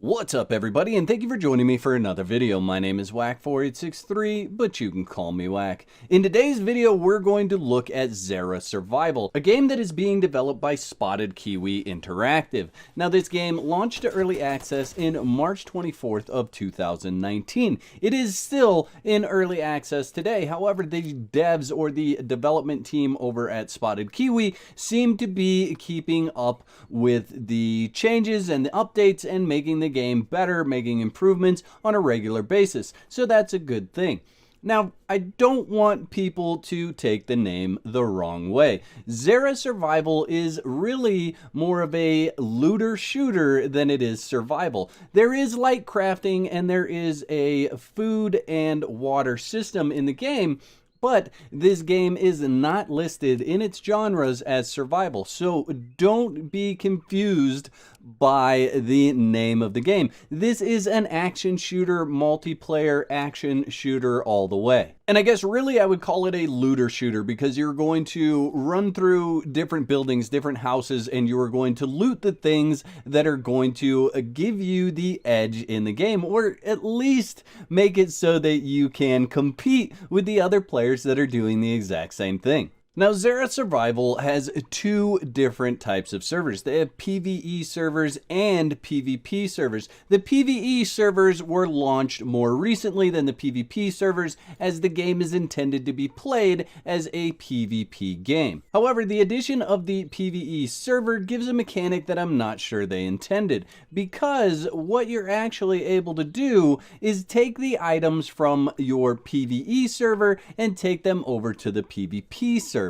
What's up everybody, and thank you for joining me for another video. My name is Whack4863, but you can call me Whack. In today's video, we're going to look at Xera Survival, a game that is being developed by Spotted Kiwi Interactive. Now this game launched to early access in March 24th of 2019. It is still in early access today. However, the devs or the development team over at Spotted Kiwi seem to be keeping up with the changes and the updates and making the game better, making improvements on a regular basis. So that's a good thing. Now, I don't want people to take the name the wrong way. Xera Survival is really more of a looter shooter than it is survival. There is light crafting and there is a food and water system in the game, but this game is not listed in its genres as survival, so don't be confused by the name of the game. This is an action shooter, multiplayer action shooter all the way. And I guess really I would call it a looter shooter because you're going to run through different buildings, different houses, and you are going to loot the things that are going to give you the edge in the game, or at least make it so that you can compete with the other players that are doing the exact same thing. Now, Xera Survival has two different types of servers. They have PvE servers and PvP servers. The PvE servers were launched more recently than the PvP servers, as the game is intended to be played as a PvP game. However, the addition of the PvE server gives a mechanic that I'm not sure they intended, because what you're actually able to do is take the items from your PvE server and take them over to the PvP server.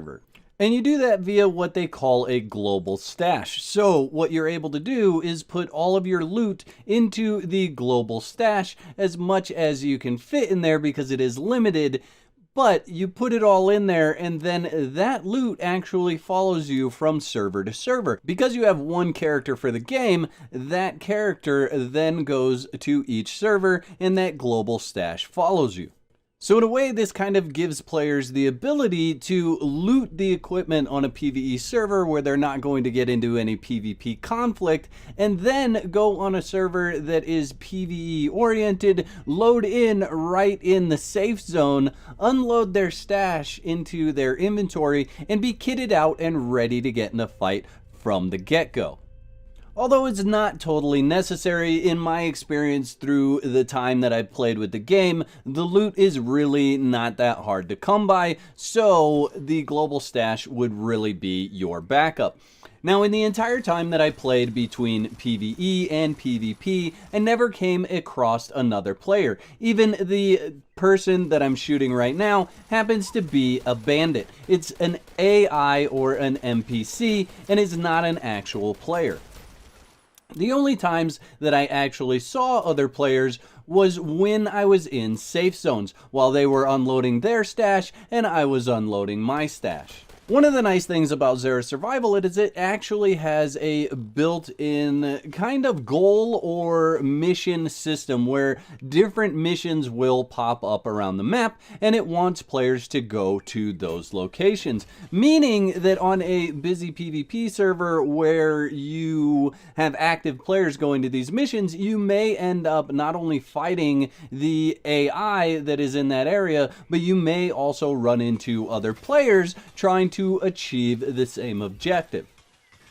And you do that via what they call a global stash. So what you're able to do is put all of your loot into the global stash, as much as you can fit in there because it is limited. But you put it all in there, and then that loot actually follows you from server to server. Because you have one character for the game, that character then goes to each server and that global stash follows you. So in a way, this kind of gives players the ability to loot the equipment on a PvE server where they're not going to get into any PvP conflict, and then go on a server that is PvE oriented, load in right in the safe zone, unload their stash into their inventory, and be kitted out and ready to get in a fight from the get-go. Although it's not totally necessary, in my experience through the time that I've played with the game, the loot is really not that hard to come by, so the global stash would really be your backup. Now, in the entire time that I played between PvE and PvP, I never came across another player. Even the person that I'm shooting right now happens to be a bandit. It's an AI or an NPC, and is not an actual player. The only times that I actually saw other players was when I was in safe zones, while they were unloading their stash and I was unloading my stash. One of the nice things about Xera Survival is it actually has a built-in kind of goal or mission system where different missions will pop up around the map, and it wants players to go to those locations. Meaning that on a busy PvP server where you have active players going to these missions, you may end up not only fighting the AI that is in that area, but you may also run into other players trying to achieve the same objective.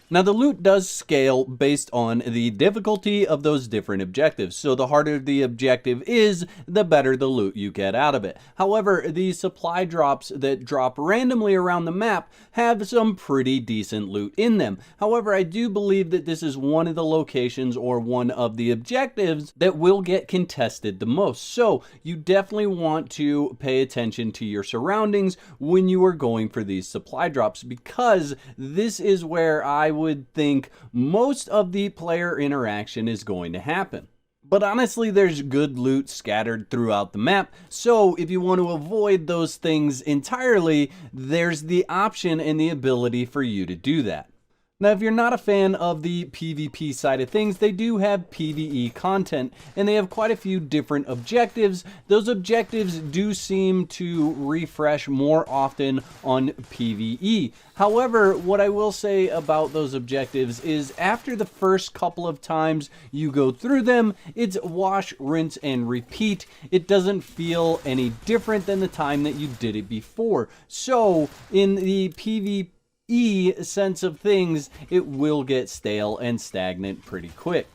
Now, the loot does scale based on the difficulty of those different objectives, so the harder the objective is, the better the loot you get out of it. However, the supply drops that drop randomly around the map have some pretty decent loot in them. However, I do believe that this is one of the locations or one of the objectives that will get contested the most, so you definitely want to pay attention to your surroundings when you are going for these supply drops, because this is where I would think most of the player interaction is going to happen. But honestly, there's good loot scattered throughout the map, so if you want to avoid those things entirely, there's the option and the ability for you to do that. Now, if you're not a fan of the PvP side of things, they do have Pve content, and they have quite a few different objectives. Those objectives do seem to refresh more often on PvE. However, what I will say about those objectives is after the first couple of times you go through them, it's wash, rinse, and repeat. It doesn't feel any different than the time that you did it before. So, in the PvP sense of things, it will get stale and stagnant pretty quick.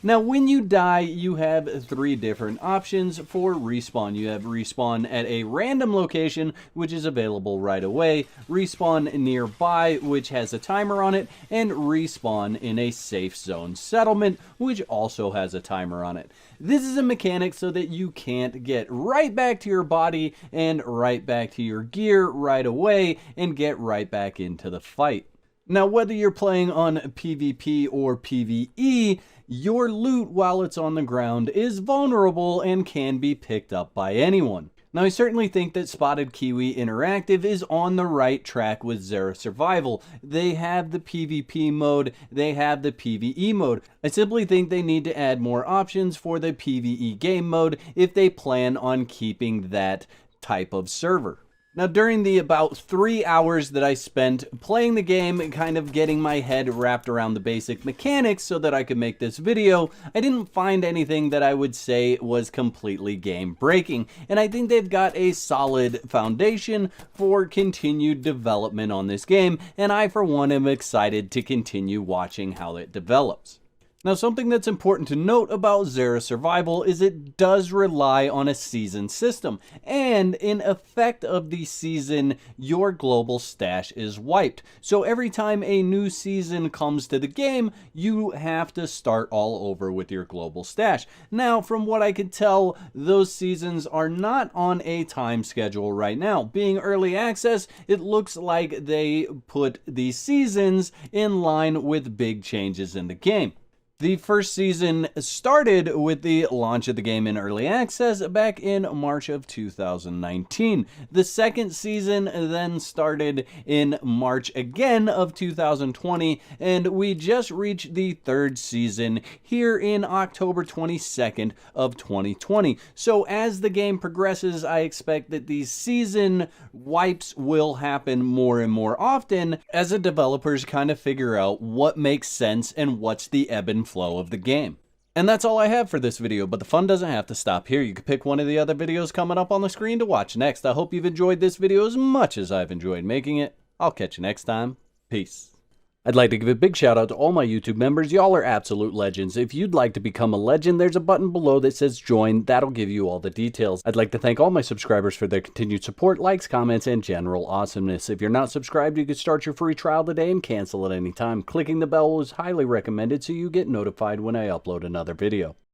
Now, when you die, you have three different options for respawn. You have respawn at a random location, which is available right away, respawn nearby, which has a timer on it, and respawn in a safe zone settlement, which also has a timer on it. This is a mechanic so that you can't get right back to your body and right back to your gear right away and get right back into the fight. Now, whether you're playing on PvP or PvE, your loot while it's on the ground is vulnerable and can be picked up by anyone. Now, I certainly think that Spotted Kiwi Interactive is on the right track with Xera Survival. They have the PvP mode, they have the PvE mode. I simply think they need to add more options for the PvE game mode if they plan on keeping that type of server. Now, during the about 3 hours that I spent playing the game and kind of getting my head wrapped around the basic mechanics so that I could make this video, I didn't find anything that I would say was completely game breaking. And I think they've got a solid foundation for continued development on this game. And I, for one, am excited to continue watching how it develops. Now, something that's important to note about Xera Survival is it does rely on a season system, and in effect of the season, your global stash is wiped. So every time a new season comes to the game, you have to start all over with your global stash. Now, from what I can tell, those seasons are not on a time schedule right now. Being early access, it looks like they put the seasons in line with big changes in the game. The first season started with the launch of the game in early access back in March of 2019. The second season then started in March again of 2020, and we just reached the third season here in October 22nd of 2020. So as the game progresses, I expect that these season wipes will happen more and more often as the developers kind of figure out what makes sense and what's the ebb and flow of the game. And that's all I have for this video, but the fun doesn't have to stop here. You can pick one of the other videos coming up on the screen to watch next. I hope you've enjoyed this video as much as I've enjoyed making it. I'll catch you next time. Peace. I'd like to give a big shout out to all my YouTube members. Y'all are absolute legends. If you'd like to become a legend, there's a button below that says join. That'll give you all the details. I'd like to thank all my subscribers for their continued support, likes, comments, and general awesomeness. If you're not subscribed, you can start your free trial today and cancel at any time. Clicking the bell is highly recommended so you get notified when I upload another video.